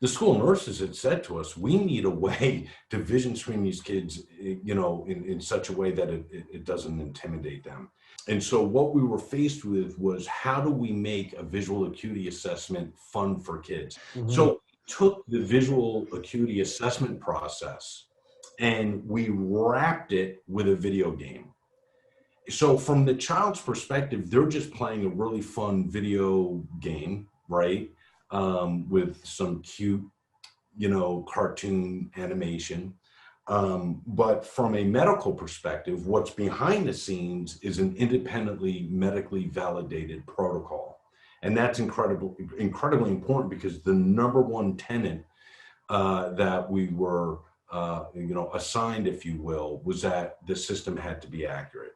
The school nurses had said to us, we need a way to vision screen these kids, in such a way that it doesn't intimidate them. And so what we were faced with was, how do we make a visual acuity assessment fun for kids? Mm-hmm. So we took the visual acuity assessment process and we wrapped it with a video game. So from the child's perspective, they're just playing a really fun video game, right? With some cute, cartoon animation. But from a medical perspective, what's behind the scenes is an independently medically validated protocol. And that's incredibly important, because the number one tenet that we were, assigned, if you will, was that the system had to be accurate.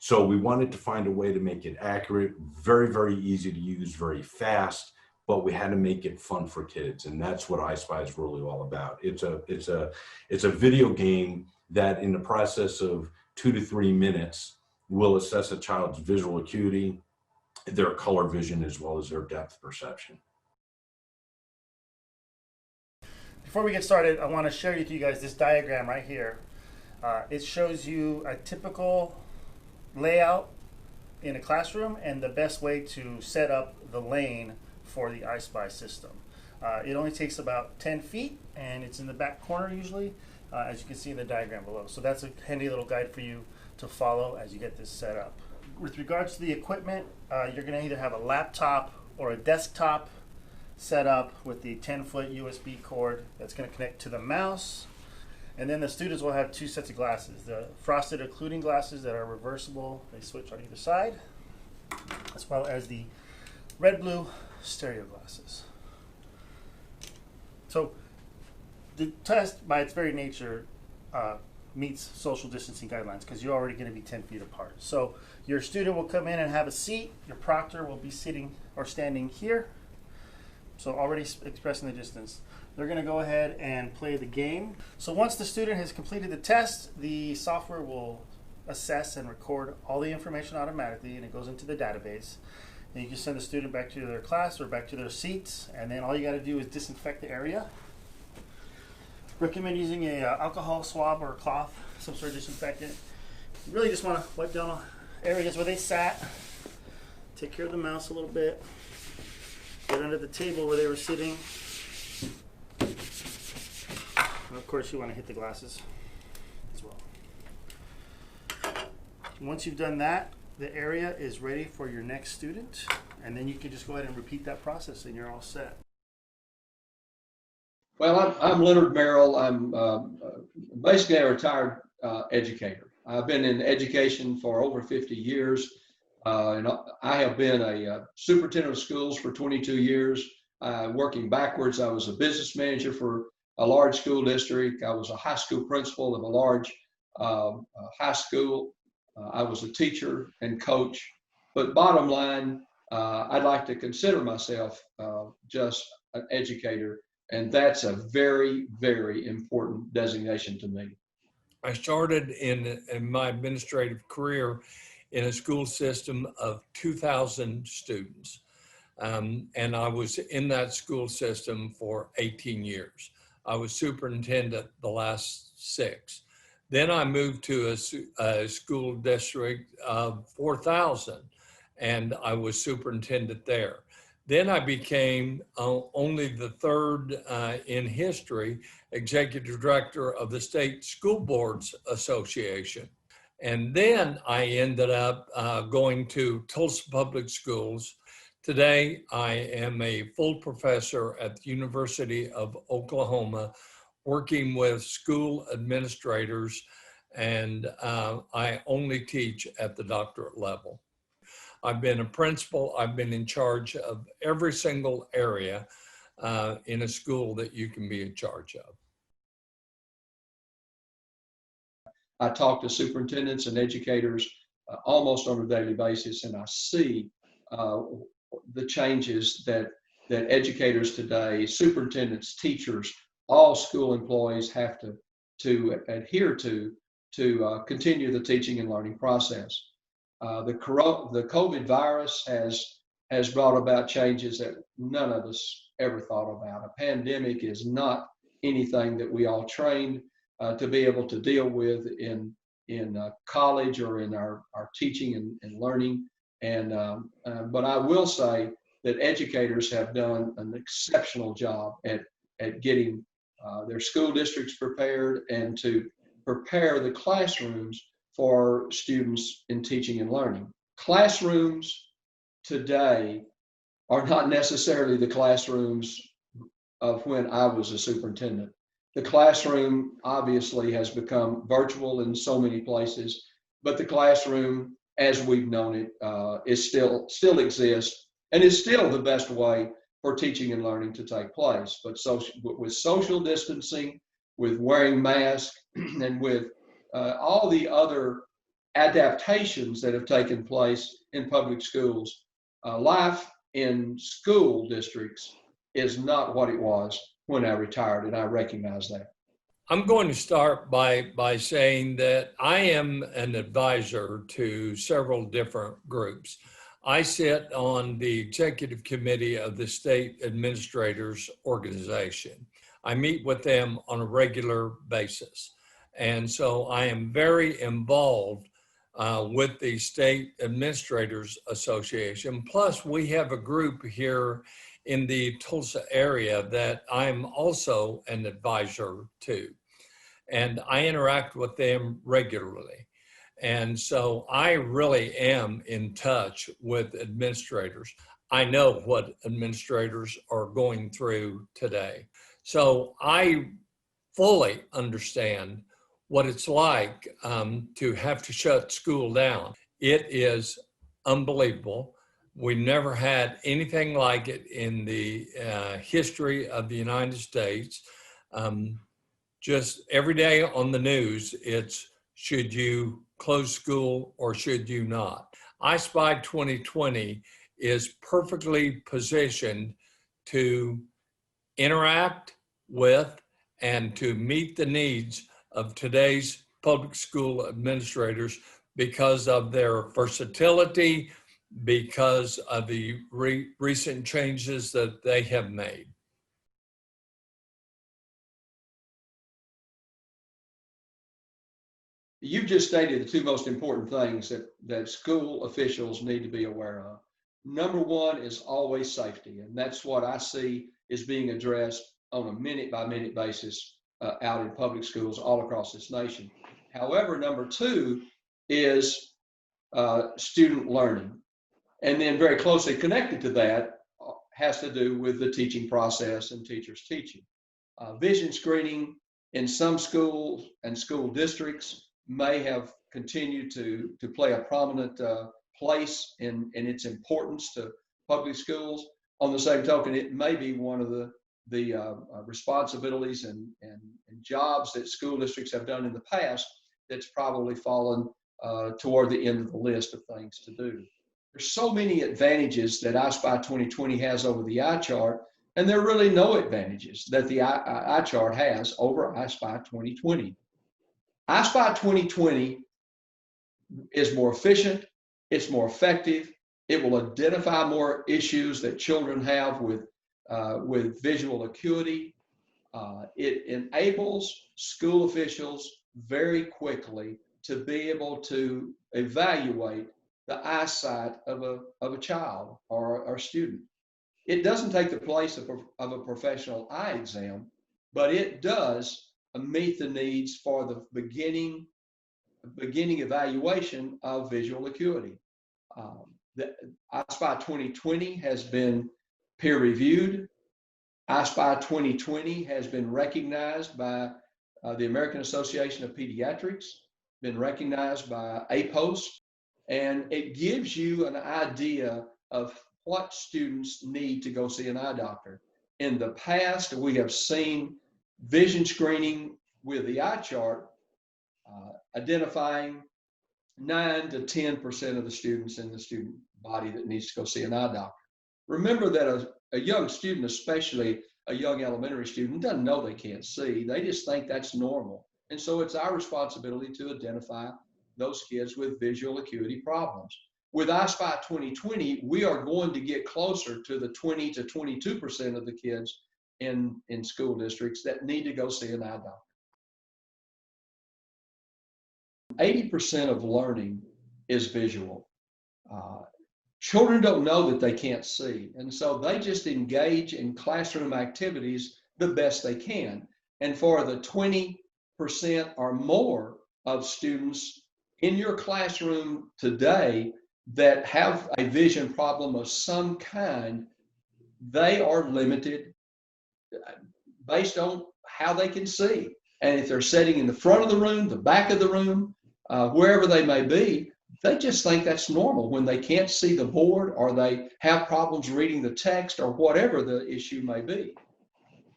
So we wanted to find a way to make it accurate, very, very easy to use, very fast, but we had to make it fun for kids. And that's what EyeSpy is really all about. It's a video game that, in the process of 2 to 3 minutes, will assess a child's visual acuity, their color vision, as well as their depth perception. Before we get started, I want to share with you guys this diagram right here. It shows you a typical layout in a classroom and the best way to set up the lane for the EyeSpy system. It only takes about 10 feet, and it's in the back corner usually, as you can see in the diagram below. So that's a handy little guide for you to follow as you get this set up. With regards to the equipment, you're going to either have a laptop or a desktop set up with the 10-foot USB cord that's going to connect to the mouse. And then the students will have 2 sets of glasses. The frosted occluding glasses that are reversible, they switch on either side, as well as the red-blue stereo glasses. So the test, by its very nature, meets social distancing guidelines, because you're already going to be 10 feet apart. So your student will come in and have a seat. Your proctor will be sitting or standing here. So already expressing the distance. They're going to go ahead and play the game. So once the student has completed the test, the software will assess and record all the information automatically, and it goes into the database. And you can send the student back to their class or back to their seats, and then all you got to do is disinfect the area. Recommend using a alcohol swab or a cloth, some sort of disinfectant. You really just want to wipe down areas where they sat. Take care of the mouse a little bit. Get under the table where they were sitting. And of course, you want to hit the glasses as well. Once you've done that, the area is ready for your next student, and then you can just go ahead and repeat that process and you're all set. Well, I'm Leonard Merrill. I'm basically a retired educator. I've been in education for over 50 years. And I have been a superintendent of schools for 22 years. Working backwards, I was a business manager for a large school district. I was a high school principal of a large high school. I was a teacher and coach. But bottom line, I'd like to consider myself just an educator. And that's a very, very important designation to me. I started in my administrative career in a school system of 2,000 students. And I was in that school system for 18 years. I was superintendent the last 6. Then I moved to a school district of 4,000, and I was superintendent there. Then I became only the 3rd in history executive director of the State School Boards Association. And then I ended up going to Tulsa Public Schools. Today, I am a full professor at the University of Oklahoma, working with school administrators, and I only teach at the doctorate level. I've been a principal. I've been in charge of every single area in a school that you can be in charge of. I talk to superintendents and educators almost on a daily basis, and I see the changes that educators today, superintendents, teachers, all school employees have to adhere to continue the teaching and learning process. The COVID virus has has brought about changes that none of us ever thought about. A pandemic is not anything that we all trained to be able to deal with in college or in our teaching and learning. But I will say that educators have done an exceptional job at getting their school districts prepared and to prepare the classrooms for students in teaching and learning. Classrooms today are not necessarily the classrooms of when I was a superintendent. The classroom obviously has become virtual in so many places, but the classroom, as we've known it, is still exists and is still the best way for teaching and learning to take place. But with social distancing, with wearing masks, and with all the other adaptations that have taken place in public schools, life in school districts is not what it was when I retired, and I recognize that. I'm going to start by saying that I am an advisor to several different groups. I sit on the executive committee of the State Administrators Organization. I meet with them on a regular basis. And so I am very involved with the State Administrators Association. Plus, we have a group here in the Tulsa area that I'm also an advisor to. And I interact with them regularly. And so I really am in touch with administrators. I know what administrators are going through today. So I fully understand what it's like to have to shut school down. It is unbelievable. We never had anything like it in the history of the United States. Just every day on the news, it's should you close school or should you not? EyeSpy 2020 is perfectly positioned to interact with and to meet the needs of today's public school administrators because of their versatility, because of the recent changes that they have made. You've just stated the two most important things that school officials need to be aware of. Number one is always safety, and that's what I see is being addressed on a minute-by-minute basis out in public schools all across this nation. However, number two is student learning. And then very closely connected to that has to do with the teaching process and teachers teaching. Vision screening in some schools and school districts may have continued to play a prominent place in its importance to public schools. On the same token, it may be one of the responsibilities and jobs that school districts have done in the past that's probably fallen toward the end of the list of things to do. There's so many advantages that EyeSpy 2020 has over the eye chart, and there are really no advantages that the eye chart has over EyeSpy 2020. EyeSpy 2020 is more efficient, it's more effective, it will identify more issues that children have with visual acuity. It enables school officials very quickly to be able to evaluate the eyesight of a child or a student. It doesn't take the place of a professional eye exam, but it does meet the needs for the beginning evaluation of visual acuity. The EyeSpy 2020 has been peer reviewed. EyeSpy 2020 has been recognized by the American Association of Pediatrics, been recognized by APOS, and it gives you an idea of what students need to go see an eye doctor. In the past, we have seen vision screening with the eye chart identifying 9 to 10% of the students in the student body that needs to go see an eye doctor. Remember that a young student, especially a young elementary student, doesn't know they can't see. They just think that's normal. And so it's our responsibility to identify those kids with visual acuity problems. With EyeSpy 2020, we are going to get closer to the 20 to 22% of the kids in school districts that need to go see an eye doctor. 80% of learning is visual. Children don't know that they can't see, and so they just engage in classroom activities the best they can. And for the 20% or more of students in your classroom today that have a vision problem of some kind, they are limited based on how they can see. And if they're sitting in the front of the room, the back of the room, wherever they may be, they just think that's normal when they can't see the board or they have problems reading the text or whatever the issue may be.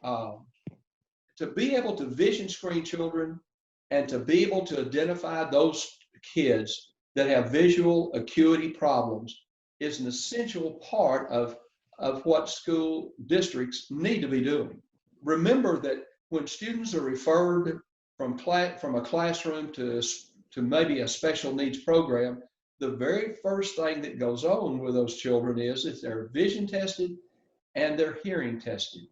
To be able to vision screen children and to be able to identify those kids that have visual acuity problems is an essential part of what school districts need to be doing. Remember that when students are referred from a classroom to maybe a special needs program, the very first thing that goes on with those children is they're vision tested and they're hearing tested.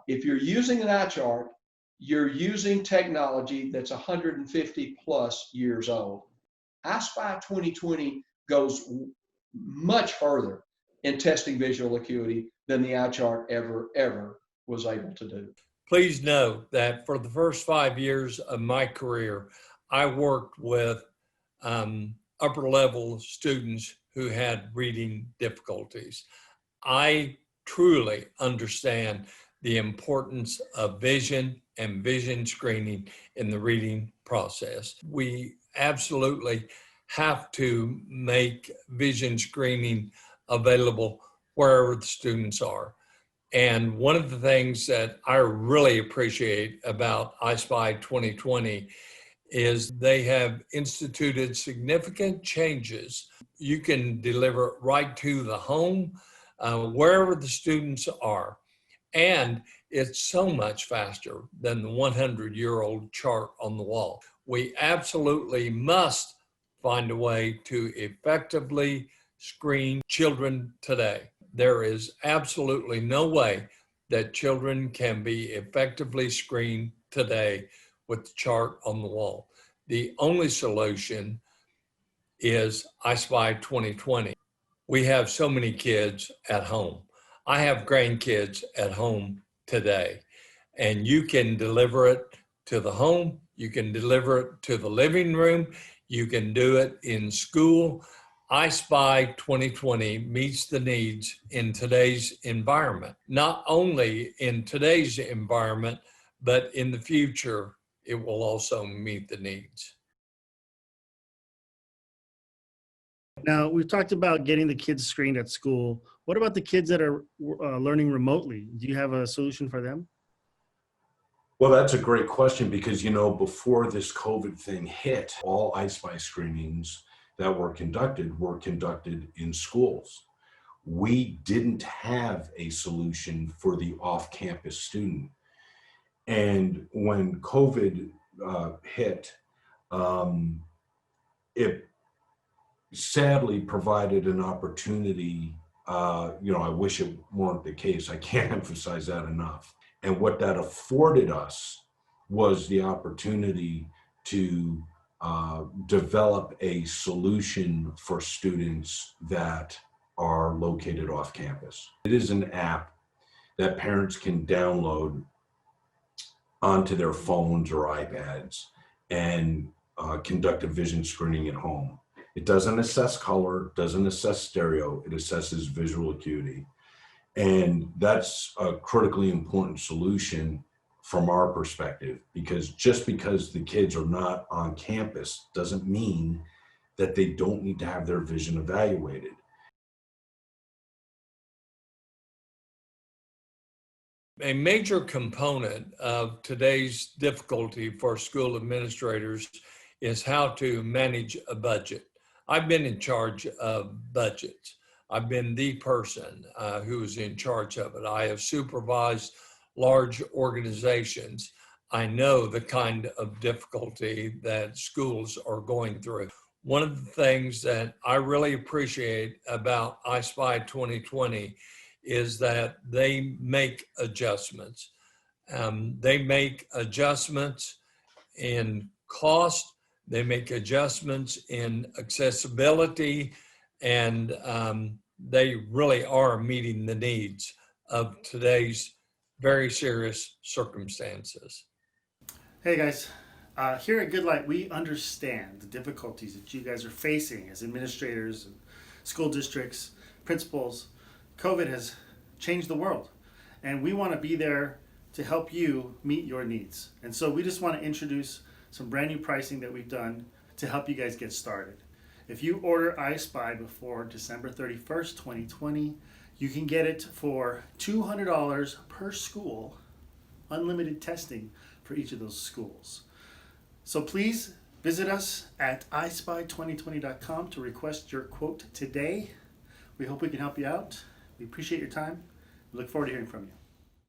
If you're using an eye chart, you're using technology that's 150 plus years old. EyeSpy 2020 goes much further in testing visual acuity than the eye chart ever was able to do. Please note that for the first 5 years of my career, I worked with upper level students who had reading difficulties. I truly understand the importance of vision and vision screening in the reading process. We absolutely have to make vision screening available wherever the students are. And one of the things that I really appreciate about EyeSpy 2020 is they have instituted significant changes. You can deliver right to the home, wherever the students are. And it's so much faster than the 100-year-old chart on the wall. We absolutely must find a way to effectively screen children today. There is absolutely no way that children can be effectively screened today with the chart on the wall. The only solution is EyeSpy 2020. We have so many kids at home. I have grandkids at home today, and you can deliver it to the home, you can deliver it to the living room, you can do it in school. EyeSpy 2020 meets the needs in today's environment. Not only in today's environment, but in the future, it will also meet the needs. Now, we've talked about getting the kids screened at school. What about the kids that are learning remotely? Do you have a solution for them? Well, that's a great question because, you know, before this COVID thing hit, all EyeSpy screenings that were conducted in schools. We didn't have a solution for the off-campus student. And when COVID hit, it sadly provided an opportunity. I wish it weren't the case. I can't emphasize that enough. And what that afforded us was the opportunity to develop a solution for students that are located off campus. It is an app that parents can download onto their phones or iPads and conduct a vision screening at home. It doesn't assess color, doesn't assess stereo, it assesses visual acuity. And that's a critically important solution from our perspective, because just because the kids are not on campus doesn't mean that they don't need to have their vision evaluated. A major component of today's difficulty for school administrators is how to manage a budget. I've been in charge of budgets. I've been the person who is in charge of it. I have supervised large organizations. I know the kind of difficulty that schools are going through. one of the things that I really appreciate about EyeSpy 2020 is that they make adjustments. They make adjustments in cost, they make adjustments in accessibility, and they really are meeting the needs of today's very serious circumstances. Hey guys, here at Good-Lite, we understand the difficulties that you guys are facing as administrators, and school districts, principals. COVID has changed the world, and we want to be there to help you meet your needs. And so we just want to introduce some brand new pricing that we've done to help you guys get started. If you order EyeSpy before December 31st, 2020, you can get it for $200 per school, unlimited testing for each of those schools. So please visit us at eyespy2020.com to request your quote today. We hope we can help you out. We appreciate your time. We look forward to hearing from you.